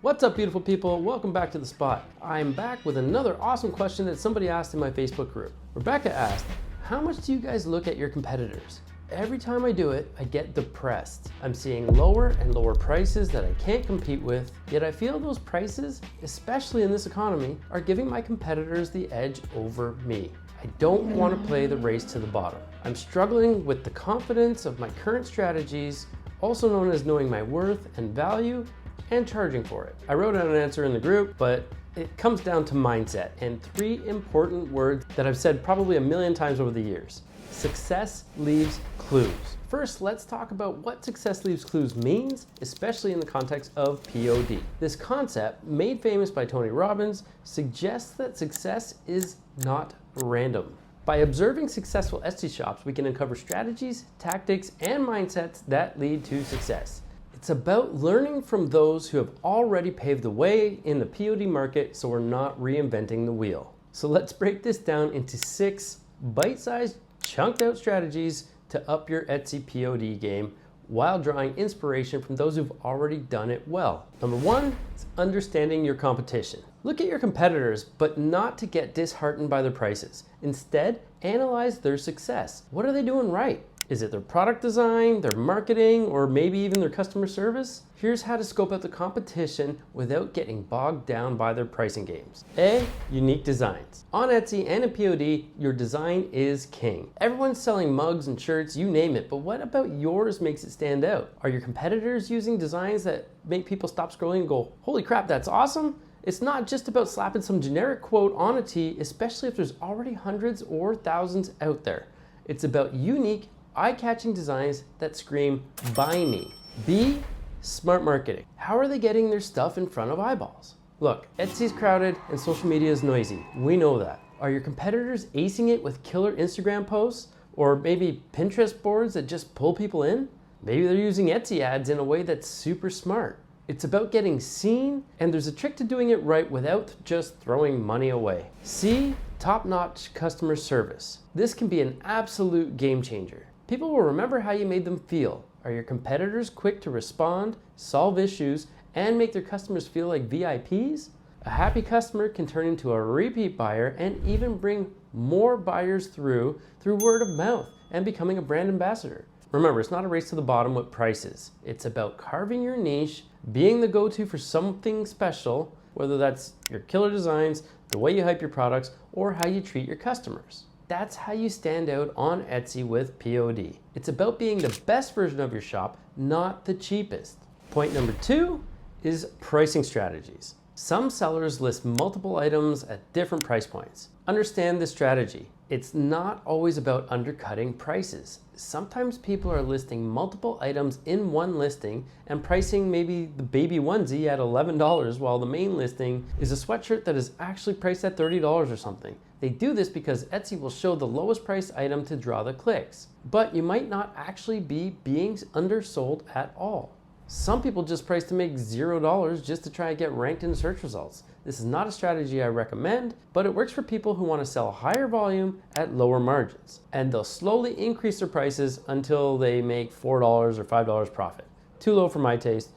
What's up, beautiful people? Welcome back to The Spot. I'm back with another awesome question that somebody asked in my Facebook group. Rebecca asked, how much do you guys look at your competitors? Every time I do it, I get depressed. I'm seeing lower and lower prices that I can't compete with, yet I feel those prices, especially in this economy, are giving my competitors the edge over me. I don't want to play the race to the bottom. I'm struggling with the confidence of my current strategies, also known as knowing my worth and value, and charging for it. I wrote out an answer in the group, but it comes down to mindset and three important words that I've said probably a million times over the years. Success leaves clues. First, let's talk about what success leaves clues means, especially in the context of POD. This concept, made famous by Tony Robbins, suggests that success is not random. By observing successful Etsy shops, we can uncover strategies, tactics, and mindsets that lead to success. It's about learning from those who have already paved the way in the POD market, so we're not reinventing the wheel. So let's break this down into 6 bite-sized, chunked out strategies to up your Etsy POD game while drawing inspiration from those who've already done it well. Number 1 is understanding your competition. Look at your competitors, but not to get disheartened by their prices. Instead, analyze their success. What are they doing right? Is it their product design, their marketing, or maybe even their customer service? Here's how to scope out the competition without getting bogged down by their pricing games. A, unique designs. On Etsy and in POD, your design is king. Everyone's selling mugs and shirts, you name it, but what about yours makes it stand out? Are your competitors using designs that make people stop scrolling and go, holy crap, that's awesome? It's not just about slapping some generic quote on a tee, especially if there's already hundreds or thousands out there. It's about unique, eye-catching designs that scream, buy me. B, smart marketing. How are they getting their stuff in front of eyeballs? Look, Etsy's crowded and social media is noisy. We know that. Are your competitors acing it with killer Instagram posts? Or maybe Pinterest boards that just pull people in? Maybe they're using Etsy ads in a way that's super smart. It's about getting seen, and there's a trick to doing it right without just throwing money away. C, top-notch customer service. This can be an absolute game changer. People will remember how you made them feel. Are your competitors quick to respond, solve issues, and make their customers feel like VIPs? A happy customer can turn into a repeat buyer and even bring more buyers through word of mouth and becoming a brand ambassador. Remember, it's not a race to the bottom with prices. It's about carving your niche, being the go-to for something special, whether that's your killer designs, the way you hype your products, or how you treat your customers. That's how you stand out on Etsy with POD. It's about being the best version of your shop, not the cheapest. Point number 2 is pricing strategies. Some sellers list multiple items at different price points. Understand this strategy. It's not always about undercutting prices. Sometimes people are listing multiple items in one listing and pricing maybe the baby onesie at $11 while the main listing is a sweatshirt that is actually priced at $30 or something. They do this because Etsy will show the lowest price item to draw the clicks, but you might not actually be being undersold at all. Some people just price to make $0 just to try and get ranked in search results. This is not a strategy I recommend, but it works for people who want to sell higher volume at lower margins. And they'll slowly increase their prices until they make $4 or $5 profit. Too low for my taste,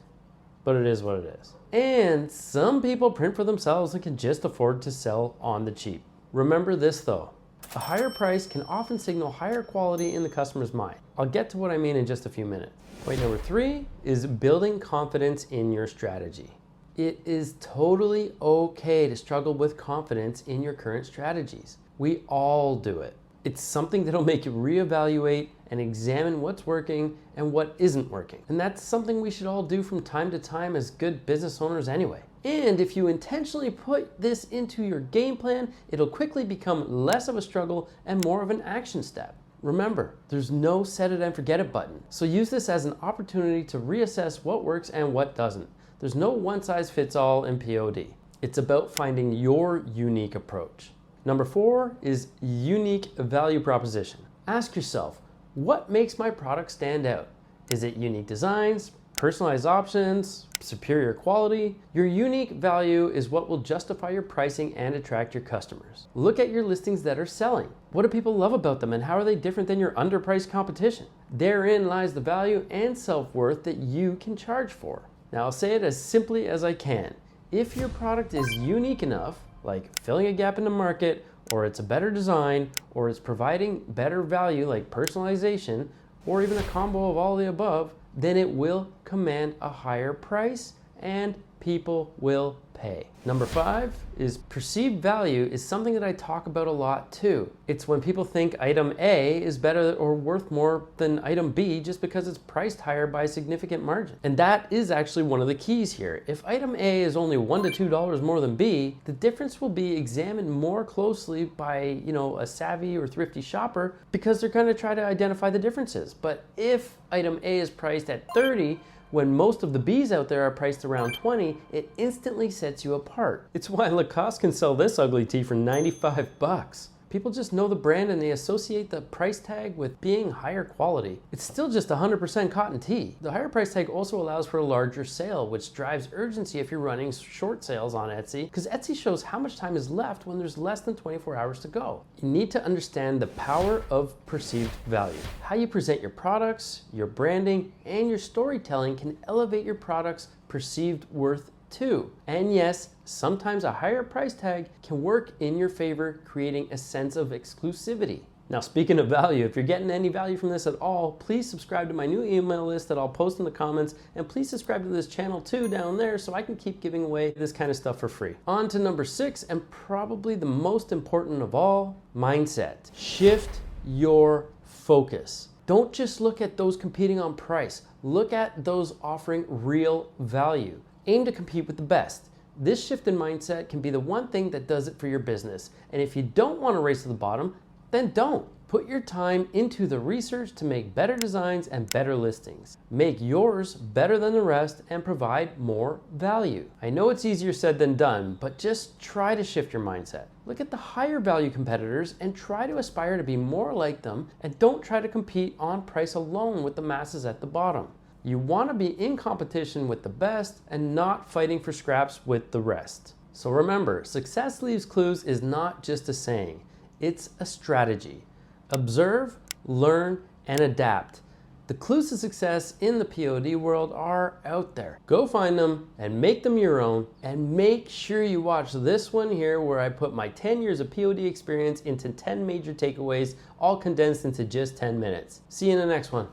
but it is what it is. And some people print for themselves and can just afford to sell on the cheap. Remember this though, a higher price can often signal higher quality in the customer's mind. I'll get to what I mean in just a few minutes. Point number 3 is building confidence in your strategy. It is totally okay to struggle with confidence in your current strategies. We all do it. It's something that'll make you reevaluate and examine what's working and what isn't working. And that's something we should all do from time to time as good business owners anyway. And if you intentionally put this into your game plan, it'll quickly become less of a struggle and more of an action step. Remember, there's no set it and forget it button. So use this as an opportunity to reassess what works and what doesn't. There's no one size fits all in POD. It's about finding your unique approach. Number 4 is unique value proposition. Ask yourself, what makes my product stand out? Is it unique designs, personalized options, superior quality? Your unique value is what will justify your pricing and attract your customers. Look at your listings that are selling. What do people love about them and how are they different than your underpriced competition? Therein lies the value and self-worth that you can charge for. Now I'll say it as simply as I can. If your product is unique enough, like filling a gap in the market, or it's a better design, or it's providing better value like personalization, or even a combo of all the above, then it will command a higher price and people will pay. Number 5 is perceived value is something that I talk about a lot too. It's when people think item A is better or worth more than item B just because it's priced higher by a significant margin. And that is actually one of the keys here. If item A is only $1 to $2 more than B, the difference will be examined more closely by, a savvy or thrifty shopper because they're going to try to identify the differences. But if item A is priced at 30, when most of the B's out there are priced around 20, it instantly sets you apart. It's why Lacoste can sell this ugly tee for 95 bucks. People just know the brand and they associate the price tag with being higher quality. It's still just 100% cotton tee. The higher price tag also allows for a larger sale, which drives urgency if you're running short sales on Etsy, because Etsy shows how much time is left when there's less than 24 hours to go. You need to understand the power of perceived value. How you present your products, your branding, and your storytelling can elevate your product's perceived worth too. And yes, sometimes a higher price tag can work in your favor, creating a sense of exclusivity. Now, speaking of value, if you're getting any value from this at all, please subscribe to my new email list that I'll post in the comments, and please subscribe to this channel too down there so I can keep giving away this kind of stuff for free. On to number 6, and probably the most important of all, mindset. Shift your focus. Don't just look at those competing on price. Look at those offering real value. Aim to compete with the best. This shift in mindset can be the one thing that does it for your business. And if you don't want to race to the bottom, then don't. Put your time into the research to make better designs and better listings. Make yours better than the rest and provide more value. I know it's easier said than done, but just try to shift your mindset. Look at the higher value competitors and try to aspire to be more like them, and don't try to compete on price alone with the masses at the bottom. You want to be in competition with the best and not fighting for scraps with the rest. So remember, success leaves clues is not just a saying, it's a strategy. Observe, learn, and adapt. The clues to success in the POD world are out there. Go find them and make them your own, and make sure you watch this one here where I put my 10 years of POD experience into 10 major takeaways, all condensed into just 10 minutes. See you in the next one.